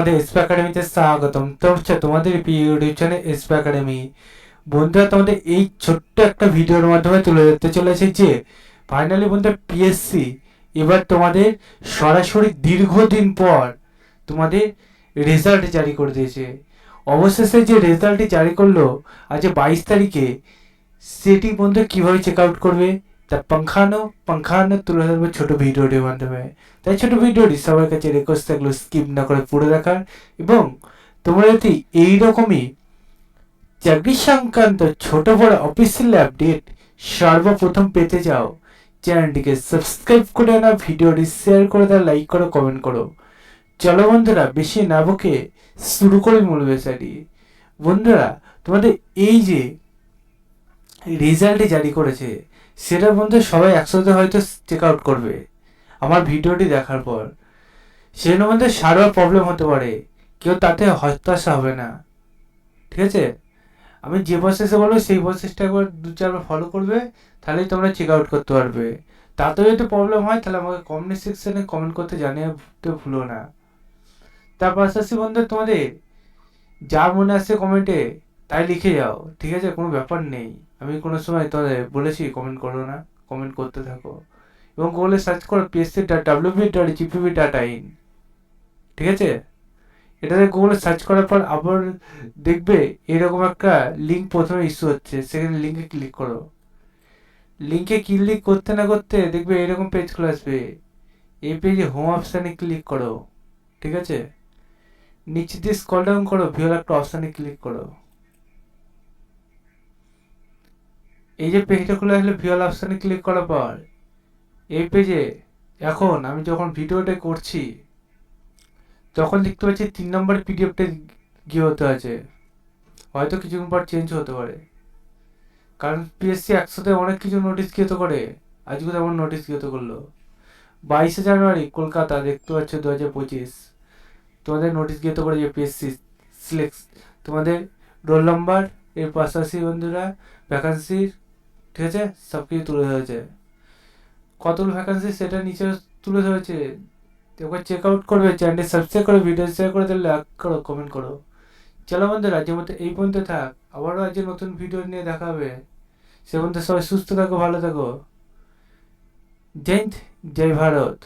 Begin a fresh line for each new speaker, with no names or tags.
আমাদের এসপি একাডেমিতে স্বাগতম। তো হচ্ছে তোমাদের প্রিয় ইউটিউব চ্যানেল এসপি একাডেমি। বন্ধুরা, তোমাদের এই ছোট্ট একটা ভিডিওর মাধ্যমে তুলে ধরতে চলেছে যে ফাইনালি বন্ধুরা পিএসসি এবার তোমাদের সরাসরি দীর্ঘদিন পর তোমাদের রেজাল্ট জারি করে দিয়েছে। অবশেষে যে রেজাল্টটি জারি করলো আজ 22 তারিখে, সেটি বন্ধু কীভাবে চেক আউট করবে তার পাংখানো তুলে ধরবে ছোটো ভিডিওটির মাধ্যমে। তাই ছোটো ভিডিওটি সবার কাছে রিকোয়েস্ট থাকলো স্কিপ না করে পুরো দেখার, এবং তোমরা যদি এইরকমই চাকরি সংক্রান্ত ছোট বড় অফিসিয়াল আপডেট সর্বপ্রথম পেতে যাও, চ্যানেলটিকে সাবস্ক্রাইব করে নাও, ভিডিওটি শেয়ার করে দাও, লাইক করো, কমেন্ট করো। চলো বন্ধুরা, বেশি না বকে শুরু করে মূল বিষয়টি। বন্ধুরা, তোমাদের এই যে রেজাল্টে জারি করেছে সেটা বন্ধু সবাই একসাথে হয়তো চেক আউট করবে আমার ভিডিওটি দেখার পর। সেজন্য মধ্যে সার্ভার প্রবলেম হতে পারে, কেউ তাতে হতাশা হবে না, ঠিক আছে? আমি যে প্রসেসে বলবো সেই প্রসেসটা একবার 2-4বার ফলো করবে, তাহলেই তোমরা চেক আউট করতে পারবে। তাতেও যদি প্রবলেম হয় তাহলে আমাকে কমেন্ট সেকশনে কমেন্ট করতে জানিয়ে ভুলো না। তার পাশাপাশি বন্ধু, তোমাদের যা মনে আসছে কমেন্টে তাই লিখে যাও, ঠিক আছে? কোনো ব্যাপার নেই, আমি কোনো সময় তোমাদের বলেছি কমেন্ট করো না, কমেন্ট করতে থাকো। এবং গুগলে সার্চ করো psc.wp.gpv.in, ঠিক আছে? এটাতে গুগলে সার্চ করার পর আবার দেখবে এরকম একটা লিঙ্ক প্রথমে ইস্যু হচ্ছে, সেখানে লিঙ্কে ক্লিক করো। লিঙ্কে ক্লিক করতে না করতে দেখবে এরকম পেজ খুলে আসবে। এই পেজে হোম অপশানে ক্লিক করো, ঠিক আছে? নিচে দিয়ে স্ক্রল ডাউন করো, ভিউর একটা অপশানে ক্লিক করো। এই যে পেজটা খুলে আসলে ভিউর অপশানে ক্লিক করার পর এই পেজে এখন আমি যখন ভিডিওটা করছি তখন দেখতে পাচ্ছি 3 নম্বর পিডিএফটা গিয়ে হতে আছে, হয়তো কিছুক্ষণ পর চেঞ্জ হতে পারে, কারণ পিএসসি একসাথে অনেক কিছু নোটিশ গিয়ে করে। আজকে তেমন নোটিশ গিয়ে করলো 22শে জানুয়ারি কলকাতা, দেখতে পাচ্ছ 2025 তোমাদের নোটিশ গিয়ে করে যে পিএসসি সিলেক্ট তোমাদের রোল নাম্বার এর পাশাপাশি বন্ধুরা ভ্যাকান্সির, ঠিক আছে, সব কিছু তুলে ধরেছে। কতগুলো ভ্যাকান্সি সেটা নিচে তুলে ধরেছে। একবার চেক আউট করবে, চ্যানেলটি সাবস্ক্রাইব করে ভিডিও শেয়ার করে দিলে লাইক করো, কমেন্ট করো। চলো বন্ধুরা, আজকের মতো এই পর্যন্ত থাক, আবারও আজ নতুন ভিডিও নিয়ে দেখা হবে। সে পর্যন্ত সবাই সুস্থ থাকো, ভালো থাকো। জয় হিন্দ, জয় ভারত।